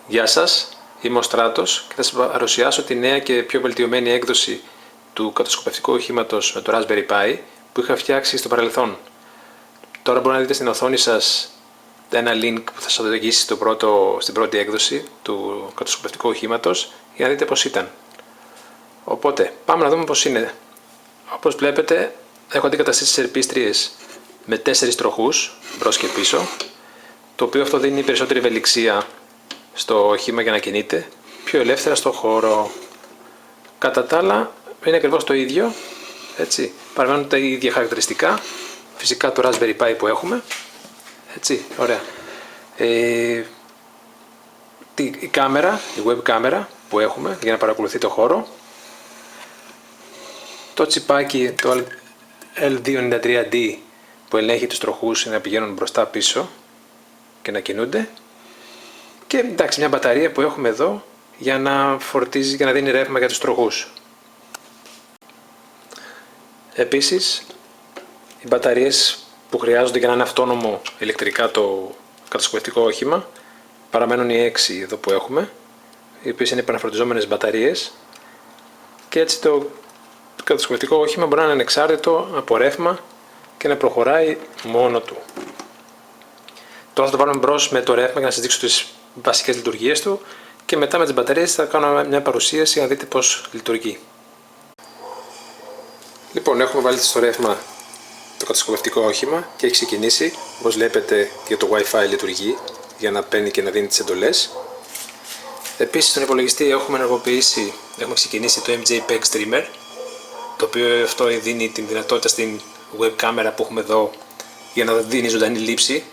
Γεια σας, είμαι ο Στράτος και θα σας παρουσιάσω τη νέα και πιο βελτιωμένη έκδοση του κατασκοπευτικού οχήματος με το Raspberry Pi που είχα φτιάξει στο παρελθόν. Τώρα μπορείτε να δείτε στην οθόνη σας ένα link που θα σας οδηγήσει στην πρώτη έκδοση του κατασκοπευτικού οχήματος για να δείτε πώς ήταν. Οπότε, πάμε να δούμε πώς είναι. Όπως βλέπετε, έχω αντικαταστήσει τις ελπίστριες με 4 τροχούς, μπρος και πίσω, το οποίο αυτό δίνει περισσότερη ευελιξία στο όχημα για να κινείται πιο ελεύθερα στο χώρο. Κατά τα άλλα είναι ακριβώς το ίδιο, έτσι. Παραμένουν τα ίδια χαρακτηριστικά, φυσικά το Raspberry Pi που έχουμε, έτσι, ωραία. Η κάμερα, η web κάμερα που έχουμε για να παρακολουθεί το χώρο, το τσιπάκι, το L293D που ελέγχει τους τροχούς να πηγαίνουν μπροστά πίσω και να κινούνται. Και εντάξει, μια μπαταρία που έχουμε εδώ για να φορτίζει και να δίνει ρεύμα για τους τροχούς. Επίσης, οι μπαταρίες που χρειάζονται για να είναι αυτόνομο ηλεκτρικά το κατασκοπευτικό όχημα παραμένουν οι 6 εδώ που έχουμε, οι οποίες είναι επαναφορτιζόμενες μπαταρίες, και έτσι το κατασκοπευτικό όχημα μπορεί να είναι ανεξάρτητο από ρεύμα και να προχωράει μόνο του. Τώρα θα το βάλουμε μπρος με το ρεύμα για να σας δείξω τις βασικές λειτουργίες του και μετά με τις μπαταρίες θα κάνω μια παρουσίαση για να δείτε πώς λειτουργεί. Λοιπόν, έχουμε βάλει στο ρεύμα το κατασκοπευτικό όχημα και έχει ξεκινήσει. Όπως βλέπετε, και το Wi-Fi λειτουργεί για να παίρνει και να δίνει τις εντολές. Επίσης, στον υπολογιστή έχουμε ξεκινήσει το MJPEG Streamer, το οποίο αυτό δίνει την δυνατότητα στην web κάμερα που έχουμε εδώ για να δίνει ζωντανή λήψη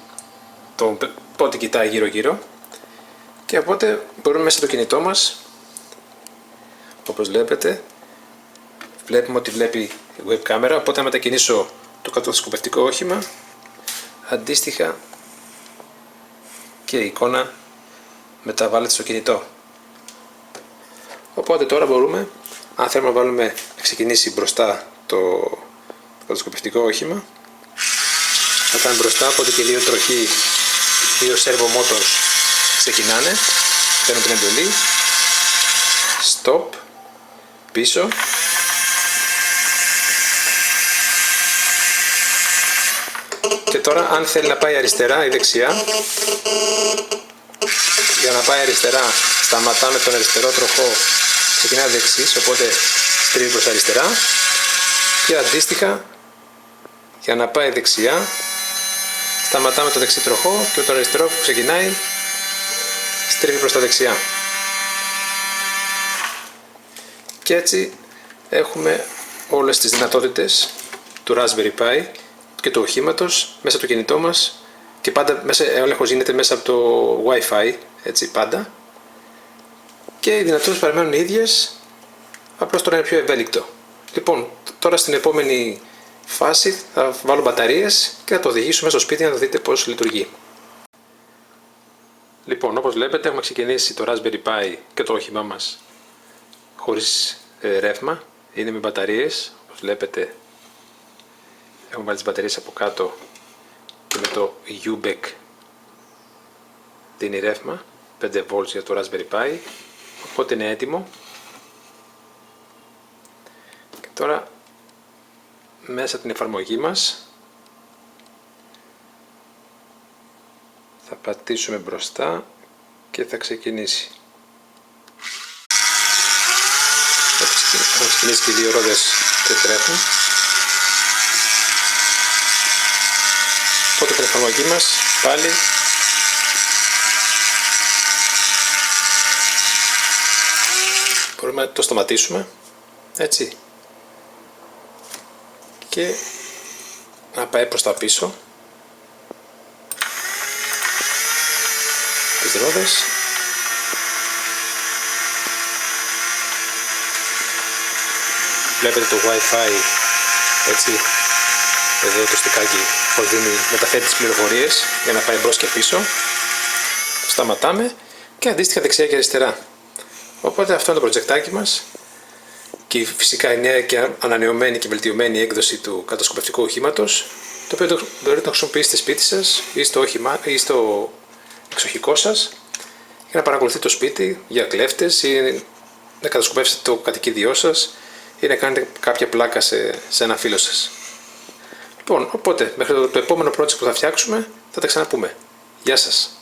πότε κοιτάει γύρω γύρω, και οπότε μπορούμε μέσα στο κινητό μας, όπως βλέπουμε ότι βλέπει η web κάμερα, οπότε αν μετακινήσω το κατασκοπευτικό όχημα, αντίστοιχα και η εικόνα μεταβάλλεται στο κινητό. Οπότε τώρα μπορούμε, αν θέλουμε να ξεκινήσει μπροστά το κατασκοπευτικό όχημα, θα κάνουμε μπροστά, οπότε και δύο τροχοί, δύο servo motors ξεκινάνε, παίρνουν την εντολή, stop, πίσω, και τώρα αν θέλει να πάει αριστερά ή δεξιά, για να πάει αριστερά σταματάμε τον αριστερό τροχό, ξεκινάει δεξής, οπότε στρίβει προς αριστερά, και αντίστοιχα για να πάει δεξιά σταματάμε το δεξί τροχό και το αριστερό που ξεκινάει στρίβει προς τα δεξιά. Και έτσι έχουμε όλες τις δυνατότητες του Raspberry Pi και του οχήματος μέσα από το κινητό μας, και πάντα ο έλεγχος γίνεται μέσα από το Wi-Fi, έτσι πάντα, και οι δυνατότητες παραμένουν οι ίδιες, απλώς τώρα είναι πιο ευέλικτο. Λοιπόν, τώρα στην επόμενη φάση θα βάλω μπαταρίες και θα το οδηγήσουμε στο σπίτι να το δείτε πώς λειτουργεί. Λοιπόν, όπως βλέπετε, έχουμε ξεκινήσει το Raspberry Pi και το όχημά μας χωρίς ρεύμα, είναι με μπαταρίες. Όπως βλέπετε, έχουμε βάλει τις μπαταρίες από κάτω και με το UBEC δίνει ρεύμα 5V για το Raspberry Pi, οπότε είναι έτοιμο. Και τώρα μέσα από την εφαρμογή μας θα πατήσουμε μπροστά και θα ξεκινήσει. Έχουν ξεκινήσει και οι δύο ρόδες και τρέχουν. Οπότε την εφαρμογή μας πάλι μπορούμε να το σταματήσουμε, έτσι, και να πάει προς τα πίσω τις ρόδες. Βλέπετε το Wi-Fi, έτσι, εδώ το στικάκι πως μεταφέρει τις πληροφορίες για να πάει μπρος και πίσω. Σταματάμε και αντίστοιχα δεξιά και αριστερά. Οπότε αυτό είναι το προτζεκτάκι μας, και φυσικά η νέα και ανανεωμένη και βελτιωμένη έκδοση του κατασκοπευτικού οχήματος, το οποίο μπορείτε να χρησιμοποιήσετε σπίτι σας ή στο εξοχικό σας για να παρακολουθείτε το σπίτι για κλέφτες ή να κατασκοπεύσετε το κατοικίδιό σας ή να κάνετε κάποια πλάκα σε ένα φίλο σας. Λοιπόν, οπότε μέχρι το επόμενο project που θα φτιάξουμε θα τα ξαναπούμε. Γεια σας!